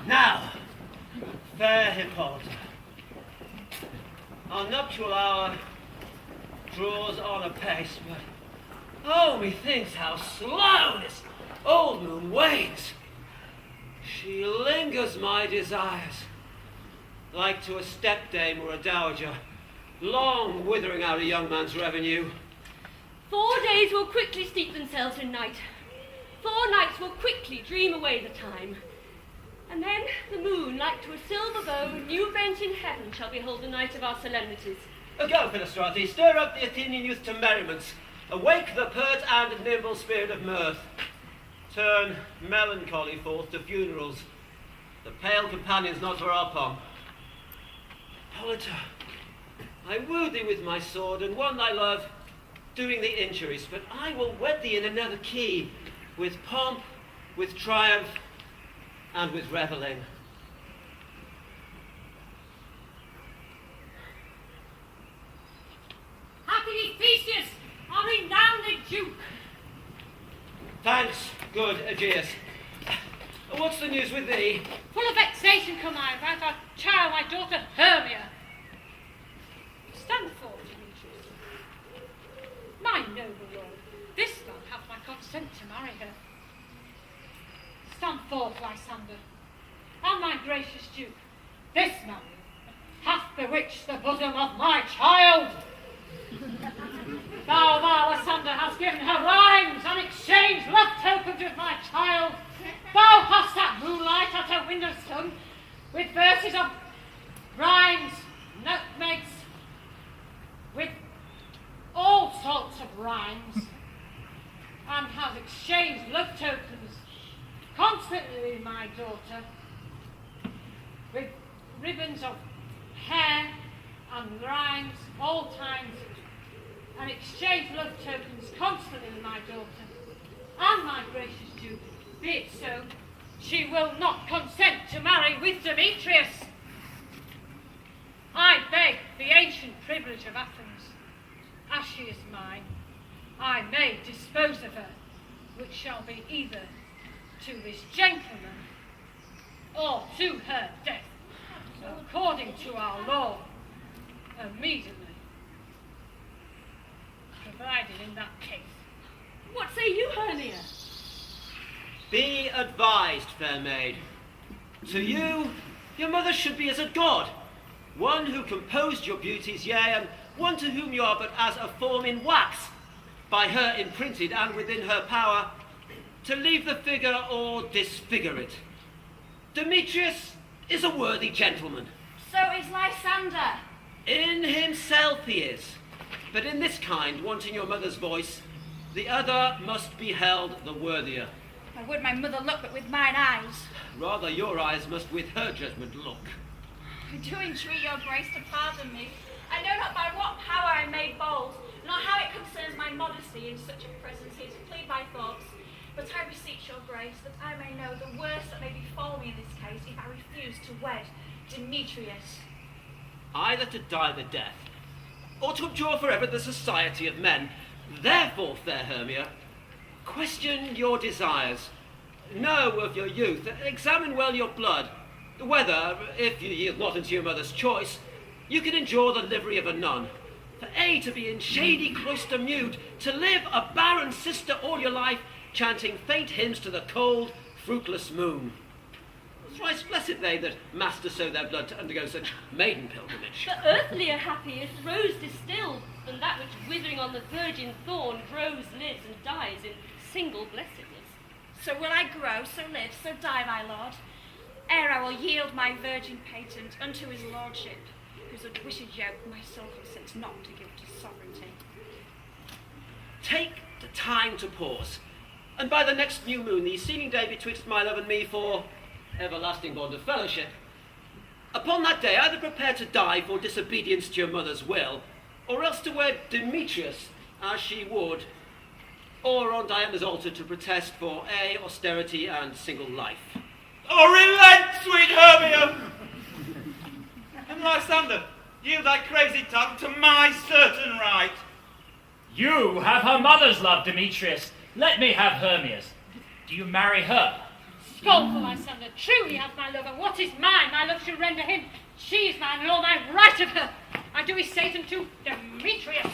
Now, fair Hippolyta, our nuptial hour draws on apace, but oh, methinks how slow this old moon wanes. She lingers my desires, like to a stepdame or a dowager, long withering out a young man's revenue. 4 days will quickly steep themselves in night. 4 nights will quickly dream away the time. And then the moon, like to a silver bow, new bent in heaven, shall behold the night of our solemnities. Go, Philostrate, stir up the Athenian youth to merriments. Awake the pert and nimble spirit of mirth. Turn melancholy forth to funerals. The pale companion's not for our pomp. Hippolyta, I woo thee with my sword, and won thy love, doing thee injuries, but I will wed thee in another key, with pomp, with triumph, and with revelling. Happy Theseus, our renowned Duke! Thanks, good Aegeus. What's the news with thee? Full of vexation come I about our child, my daughter Hermia. Stand forth, Demetrius. My noble lord, this man hath my consent to marry her. Stand forth, Lysander, and my gracious Duke, this man hath bewitched the bosom of my child. Thou, Lysander, hast given her rhymes and exchanged love tokens with my child. Thou hast sat moonlight at her window sung with verses of rhymes, nutmegs, with all sorts of rhymes, and has exchanged love tokens constantly with my daughter, with ribbons of hair and rhymes, all times, and exchanged love tokens constantly with my daughter, and my gracious Duke, be it so, she will not consent to marry with Demetrius. I beg the ancient privilege of Athens, as she is mine, I may dispose of her, which shall be either to this gentleman or to her death, according to our law, immediately, provided in that case. What say you, Hermia? Be advised, fair maid. To you, your mother should be as a god, one who composed your beauties, yea, and one to whom you are but as a form in wax, by her imprinted and within her power, to leave the figure or disfigure it. Demetrius is a worthy gentleman. So is Lysander. In himself he is, but in this kind, wanting your mother's voice, the other must be held the worthier. I would my mother look but with mine eyes. Rather your eyes must with her judgment look. I do entreat your grace to pardon me. I know not by what power I made bold, nor how it concerns my modesty in such a presence here to plead my thoughts. But I beseech your grace that I may know the worst that may befall me in this case if I refuse to wed Demetrius. Either to die the death, or to abjure forever the society of men. Therefore, fair Hermia, question your desires. Know of your youth, examine well your blood, whether, if you yield not unto your mother's choice, you can endure the livery of a nun. For to be in shady cloister mute, to live a barren sister all your life, chanting faint hymns to the cold, fruitless moon. Thrice blessed they that master so their blood to undergo such maiden pilgrimage. The earthlier happy is rose distilled than that which withering on the virgin thorn grows, lives, and dies in single blessedness. So will I grow, so live, so die, my lord, ere I will yield my virgin patent unto his lordship, whose unwished yoke my soul consents not to give to sovereignty. Take the time to pause, and by the next new moon, the seeming day betwixt my love and me for everlasting bond of fellowship, upon that day either prepare to die for disobedience to your mother's will, or else to wed Demetrius as she would, or on Diana's altar to protest for austerity and single life. Oh, relent, sweet Hermia! And Lysander, yield thy crazy tongue to my certain right. You have her mother's love, Demetrius. Let me have Hermia's. Do you marry her? Scornful Lysander, truly hath my love, and what is mine, my love shall render him. She is mine, and all my right of her. I do his Satan to Demetrius.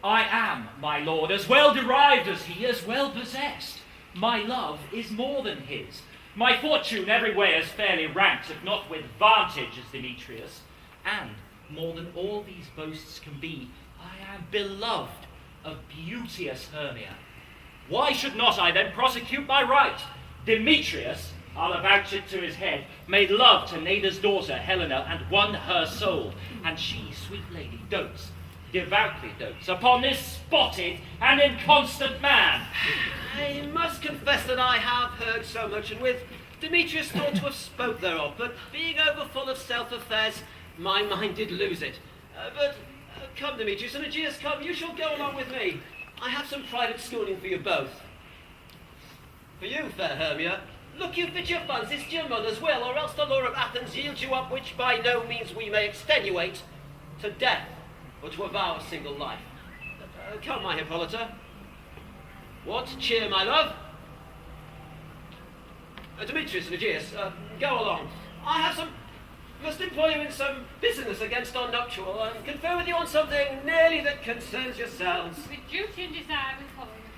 I am, my lord, as well derived as he, as well possessed. My love is more than his. My fortune every way as fairly ranked, if not with vantage, as Demetrius. And, more than all these boasts can be, I am beloved of beauteous Hermia. Why should not I then prosecute my right? Demetrius, I'll avouch it to his head, made love to Neda's daughter Helena and won her soul, and she, sweet lady, dotes, devoutly dotes, upon this spotted and inconstant man. I must confess that I have heard so much, and with Demetrius thought to have spoke thereof, but being over full of self-affairs, my mind did lose it. But come, Demetrius, and Aegeus, come, you shall go along with me. I have some private schooling for you both. For you, fair Hermia, look you fit your funds, it's your mother's will, or else the law of Athens yields you up, which by no means we may extenuate, to death, or to avow a single life. Come, my Hippolyta. What? Cheer, my love? Demetrius and Aegeus, go along. Must employ you in some business against our nuptial, and confer with you on something nearly that concerns yourselves. With duty and desire we follow you.